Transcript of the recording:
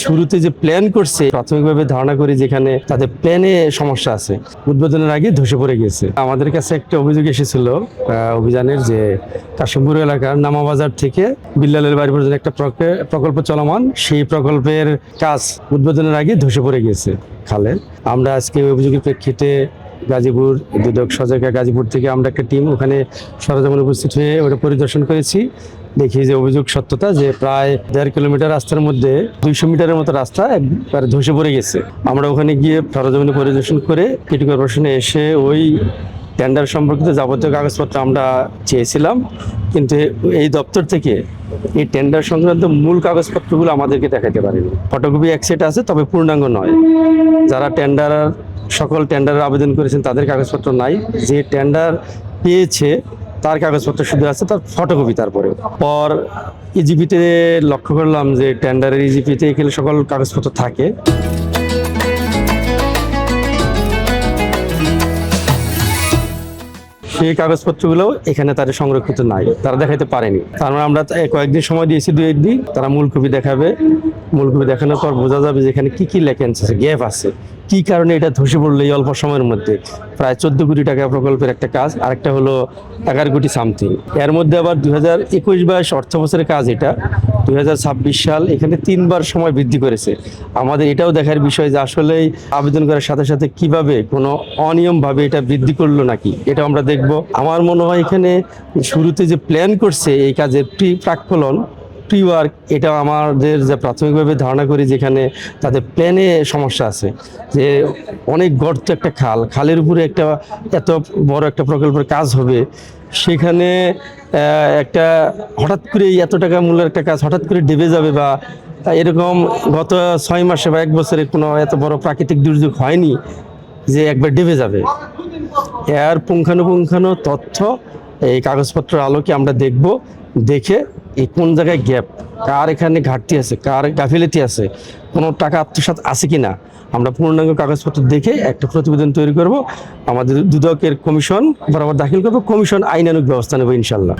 শুরুতে যে প্ল্যান করছে প্রাথমিকভাবে ধারণা করি যেখানে তাদের প্ল্যানে সমস্যা আছে, উদ্বোধনের আগে ধসে পড়ে গেছে। আমাদের কাছে একটা অভিযোগ এসেছিল অভিযানের যে কাশিমপুর এলাকার নামাবাজার থেকে বিল্লালের বাড়ি পর্যন্ত একটা প্রকল্প চলমান, সেই প্রকল্পের কাজ উদ্বোধনের আগে ধসে পড়ে গেছে খালে। আমরা আজকে অভিযোগের প্রেক্ষিতে গাজীপুর দুদক সজাগা গাজীপুর থেকে আমরা একটা টিম ওখানে সরজমিনে উপস্থিত হয়ে ওটা পরিদর্শন করেছি। দেখি যে অভিযোগ সত্যতা যে প্রায় 1.5 কিলোমিটার রাস্তার মধ্যে 200 মিটারের মতো রাস্তা একবার ধসে পড়ে গেছে। আমরা ওখানে গিয়ে সরজমিনে পরিদর্শন করে সিটি কর্পোরেশনে এসে ওই টেন্ডার সম্পর্কিত যাবতীয় কাগজপত্র আমরা চেয়েছিলাম, কিন্তু এই দপ্তর থেকে এই টেন্ডার সংক্রান্ত মূল কাগজপত্রগুলো আমাদেরকে দেখাতে পারেনি। ফটোকপি এক সেট আছে, তবে পূর্ণাঙ্গ নয়। যারা সকল টেন্ডারের আবেদন করেছেন তাদের কাগজপত্র নাই, যে টেন্ডার পেয়েছে তার কাগজপত্র শুধু আছে, তার ফটোকপি। তারপরে পর ইজিপিতে লক্ষ্য করলাম যে টেন্ডারের ইজিপিতে এখানে সকল কাগজপত্র থাকে। সেই কাগজপত্রগুলো এখানে তাদের সংরক্ষিত নাই, তারা দেখাতে পারেনি। তার মানে আমরা কয়েকদিন সময় দিয়েছি, 2-1 দিন তারা মূল কপি দেখাবে। মূল কপি দেখানোর পর বোঝা যাবে যে এখানে কি লেখা আছে, গ্যাপ আছে, কি কারণে এটা ধসে পড়লো এই অল্প সময়ের মধ্যে। প্রায় 14 কোটি টাকা প্রকল্পের একটা কাজ, আরেকটা হলো 11 কোটি সামথিং। এর মধ্যে আবার 2021-22 অর্থ বছরের কাজ এটা, 2026 সাল এখানে 3বার সময় বৃদ্ধি করেছে। আমাদের এটাও দেখার বিষয় যে আসলেই আবেদন করার সাথে সাথে কিভাবে কোনো অনিয়মভাবে এটা বৃদ্ধি করলো নাকি, এটা আমরা দেখব। আমার মনে হয় এখানে শুরুতে যে প্ল্যান করছে এই কাজের প্রাক্কলন ওয়ার্ক, এটা আমাদের যে প্রাথমিকভাবে ধারণা করি যেখানে তাদের প্ল্যানে সমস্যা আছে। যে অনেক গর্ত একটা খালের উপরে একটা এত বড় একটা প্রকল্পের কাজ হবে, সেখানে একটা হঠাৎ করে এত টাকা মূল্যের একটা কাজ হঠাৎ করে ডেবে যাবে, বা এরকম গত 6 মাসে বা 1 বছরে কোনো এত বড় প্রাকৃতিক দুর্যোগ হয়নি যে একবার ডেবে যাবে। এর পুঙ্খানুপুঙ্খানু তথ্য এই কাগজপত্রের আলোকে আমরা দেখব, দেখে এই কোন জায়গায় গ্যাপ, কার এখানে ঘাটতি আছে, কার গাফিলতি আছে, কোনো টাকা আত্মসাৎ আছে কিনা, আমরা পূর্ণাঙ্গ কাগজপত্র দেখে একটা প্রতিবেদন তৈরি করব, আমাদের দুদকের কমিশন বরাবর দাখিল করব, কমিশন আইনানুগ ব্যবস্থা নেব ইনশাল্লাহ।